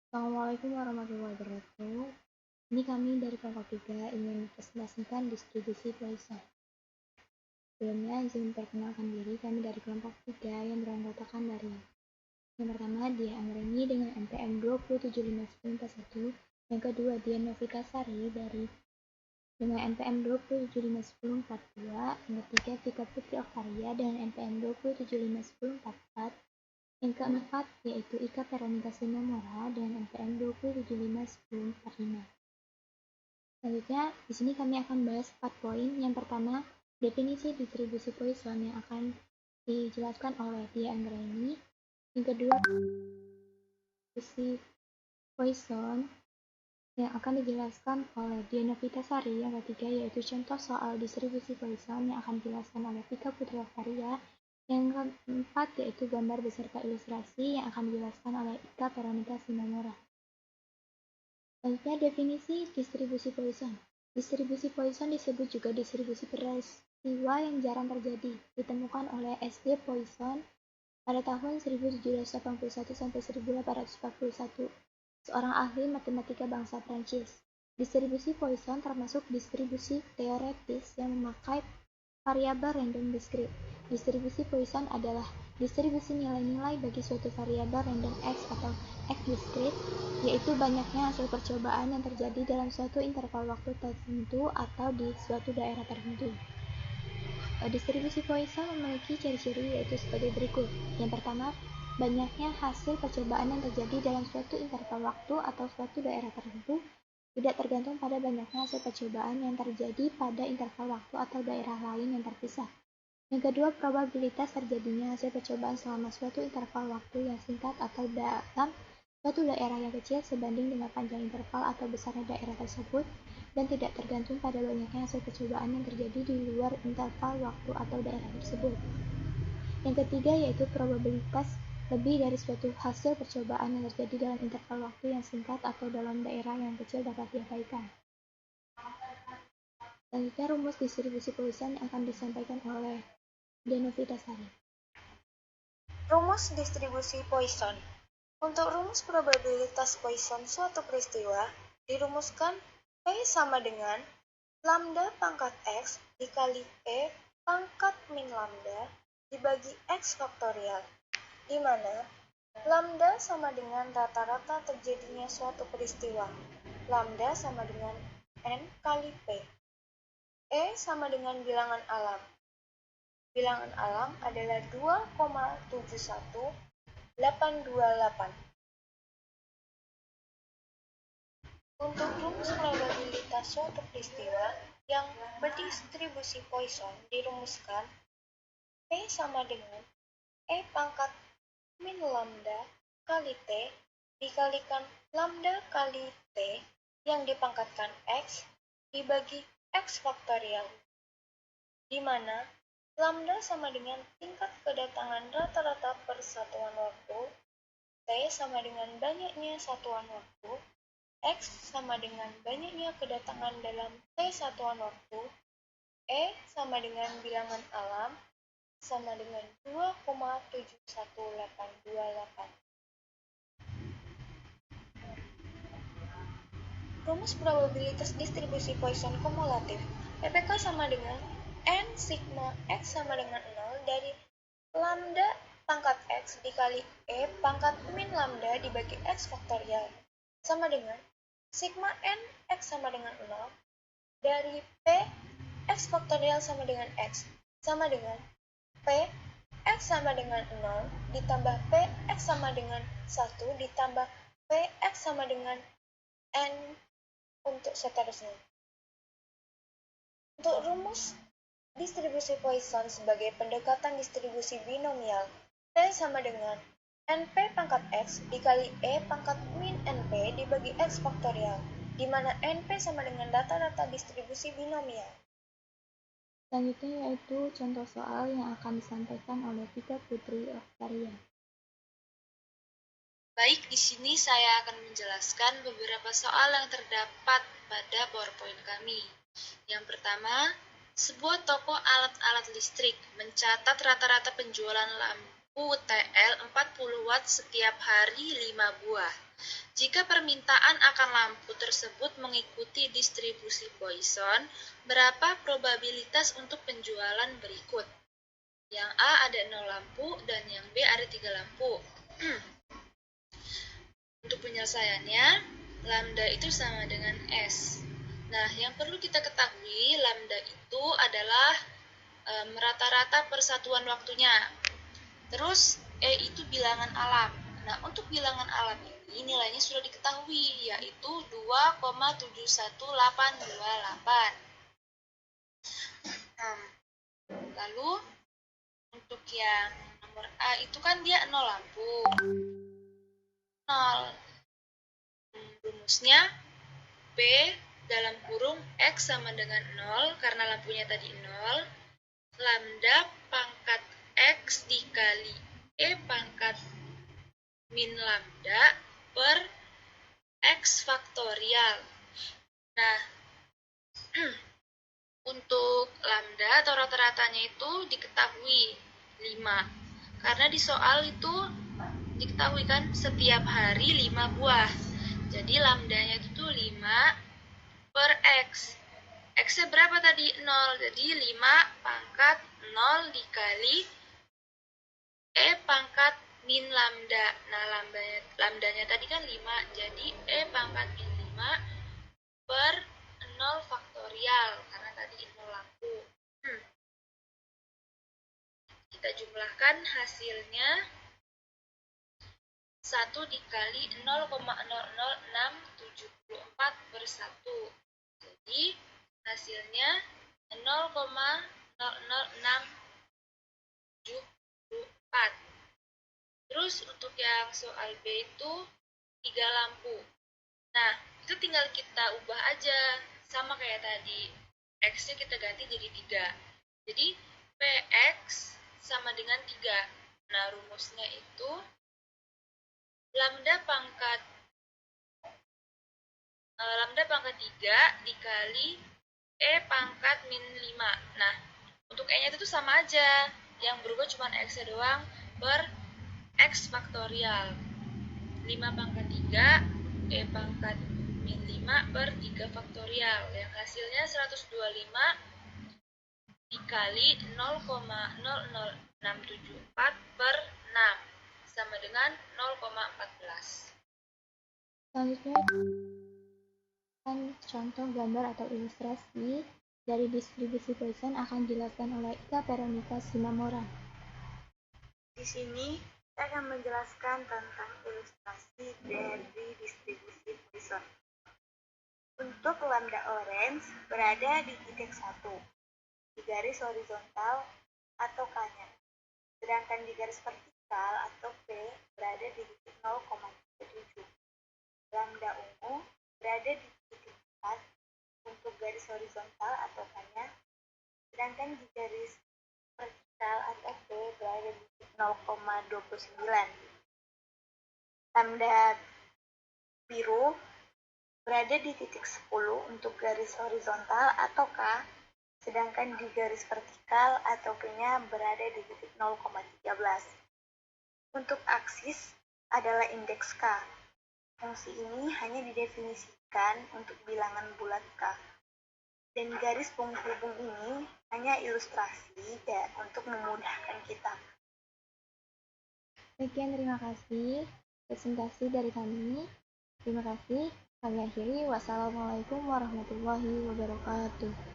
Assalamualaikum warahmatullahi wabarakatuh. Ini kami dari kelompok 3 ingin mempresentasikan distribusi Poisson. Sebelumnya, izin memperkenalkan diri kami dari kelompok 3 yang beranggotakan dari yang pertama, Dia Anggreni dengan NPM 2751041. Yang kedua, Dian Novitasari dengan NPM 2751042. Yang ketiga, Vika Putri Oktaria dengan NPM 2751044. Yang keempat, yaitu Ika Veronica Sinomora dengan NPM 2751045. Selanjutnya, di sini kami akan bahas 4 poin. Yang pertama, definisi distribusi Poisson yang akan dijelaskan oleh Dia Anggreni. Yang kedua, distribusi Poisson yang akan dijelaskan oleh Dian Novitasari. Yang ketiga, yaitu contoh soal distribusi Poisson yang akan dijelaskan oleh Vika Putri Oktaria. Yang keempat, yaitu gambar beserta ilustrasi yang akan dijelaskan oleh Ika Veronica Sinomora. Selanjutnya, definisi distribusi Poisson. Distribusi Poisson disebut juga distribusi peristiwa yang jarang terjadi, ditemukan oleh S. D. Poisson pada tahun 1781 sampai 1841, seorang ahli matematika bangsa Prancis. Distribusi Poisson termasuk distribusi teoretis yang memakai variabel random discrete. Distribusi Poisson adalah distribusi nilai-nilai bagi suatu variabel random X atau X discrete, yaitu banyaknya hasil percobaan yang terjadi dalam suatu interval waktu tertentu atau di suatu daerah tertentu. Distribusi Poisson memiliki ciri-ciri yaitu sebagai berikut. Yang pertama, banyaknya hasil percobaan yang terjadi dalam suatu interval waktu atau suatu daerah tertentu tidak tergantung pada banyaknya hasil percobaan yang terjadi pada interval waktu atau daerah lain yang terpisah. Yang kedua, probabilitas terjadinya hasil percobaan selama suatu interval waktu yang singkat atau dalam suatu daerah yang kecil sebanding dengan panjang interval atau besarnya daerah tersebut dan tidak tergantung pada banyaknya hasil percobaan yang terjadi di luar interval waktu atau daerah tersebut. Yang ketiga, yaitu probabilitas lebih dari suatu hasil percobaan yang terjadi dalam interval waktu yang singkat atau dalam daerah yang kecil dapat diabaikan. Selanjutnya, rumus distribusi Poisson yang akan disampaikan oleh Dian Novitasari. Rumus distribusi Poisson. Untuk rumus probabilitas Poisson suatu peristiwa, dirumuskan P sama dengan lambda pangkat X dikali E pangkat min lambda dibagi X faktorial, di mana lambda sama dengan rata-rata terjadinya suatu peristiwa. Lambda sama dengan N kali P. E sama dengan bilangan alam. Bilangan alam adalah 2,71828. Untuk rumus probabilitas suatu peristiwa yang berdistribusi Poisson dirumuskan P sama dengan E pangkat min lambda kali T dikalikan lambda kali T yang dipangkatkan X dibagi X faktorial, di mana lambda sama dengan tingkat kedatangan rata-rata per satuan waktu, T sama dengan banyaknya satuan waktu, X sama dengan banyaknya kedatangan dalam T satuan waktu, E sama dengan bilangan alam, sama dengan 2,71828. Rumus probabilitas distribusi Poisson kumulatif, PPK sama dengan N sigma X sama dengan 0 dari lambda pangkat X dikali E pangkat min lambda dibagi X faktorial, sama dengan sigma N X sama dengan 0 dari P X faktorial sama dengan X, sama dengan P X sama dengan 0 ditambah P X sama dengan 1 ditambah P X sama dengan N untuk seterusnya. Untuk rumus distribusi Poisson sebagai pendekatan distribusi binomial, P sama dengan NP pangkat X dikali E pangkat min NP dibagi X faktorial, di mana NP sama dengan rata-rata distribusi binomial. Selanjutnya yaitu contoh soal yang akan disampaikan oleh Vika Putri Oktaria. Baik, di sini saya akan menjelaskan beberapa soal yang terdapat pada PowerPoint kami. Yang pertama, sebuah toko alat-alat listrik mencatat rata-rata penjualan lampu TL 40 watt setiap hari 5 buah. Jika permintaan akan lampu tersebut mengikuti distribusi Poisson, berapa probabilitas untuk penjualan berikut? Yang A ada 0 lampu dan yang B ada 3 lampu. Untuk penyelesaiannya, lambda itu sama dengan S. Nah, yang perlu kita ketahui, lambda itu adalah rata-rata persatuan waktunya. Terus, E itu bilangan alam. Nah, untuk bilangan alam ini nilainya sudah diketahui, yaitu 2,71828. Lalu, untuk yang nomor A itu kan dia 0 lampu. 0. Rumusnya, P dalam kurung X sama dengan 0, karena lampunya tadi 0, lambda pangkat X dikali E pangkat min lambda per X faktorial. Nah, untuk lambda atau rata-ratanya itu diketahui 5. Karena di soal itu diketahui kan setiap hari 5 buah. Jadi lambdanya itu 5 per X. X-nya berapa tadi? 0. Jadi 5 pangkat 0 dikali E pangkat min lambda. Nah, lambdanya tadi kan 5. Jadi E pangkat min 5 per 0 faktorial. Karena tadi 0 lampu. Kita jumlahkan hasilnya 1 dikali 0,00674 per 1. Jadi hasilnya 0,00674. Terus untuk yang soal B itu 3 lampu. Nah, itu tinggal kita ubah aja. Sama kayak tadi. X-nya kita ganti jadi 3. Jadi PX sama dengan 3. Nah, rumusnya itu lambda pangkat 3 dikali E pangkat min 5. Nah, untuk E-nya itu sama aja. Yang berubah cuma X-nya doang per X faktorial. 5 pangkat 3, E pangkat min 5 per 3 faktorial. Yang hasilnya 125 dikali 0,00674 per 6. Sama dengan 0,14. Selanjutnya, contoh gambar atau ilustrasi dari distribusi Poisson akan dijelaskan oleh Ika Veronica Simamora. Di sini saya akan menjelaskan tentang ilustrasi dari distribusi Poisson. Untuk lambda orange berada di titik 1 di garis horizontal atau K-nya. Sedangkan di garis vertikal atau P berada di titik 0,37. Lambda ungu berada di titik 4 untuk garis horizontal atau K-nya. Sedangkan di garis vertikal atau P berada di titik 0,29. Lambda biru berada di titik 10 untuk garis horizontal atau K, sedangkan di garis vertikal atau P-nya berada di titik 0,13. Untuk aksis adalah indeks K. Fungsi ini hanya didefinisikan untuk bilangan bulat K. Dan garis penghubung ini hanya ilustrasi untuk memudahkan kita. Sekian, terima kasih presentasi dari kami. Terima kasih. Kami akhiri. Wassalamualaikum warahmatullahi wabarakatuh.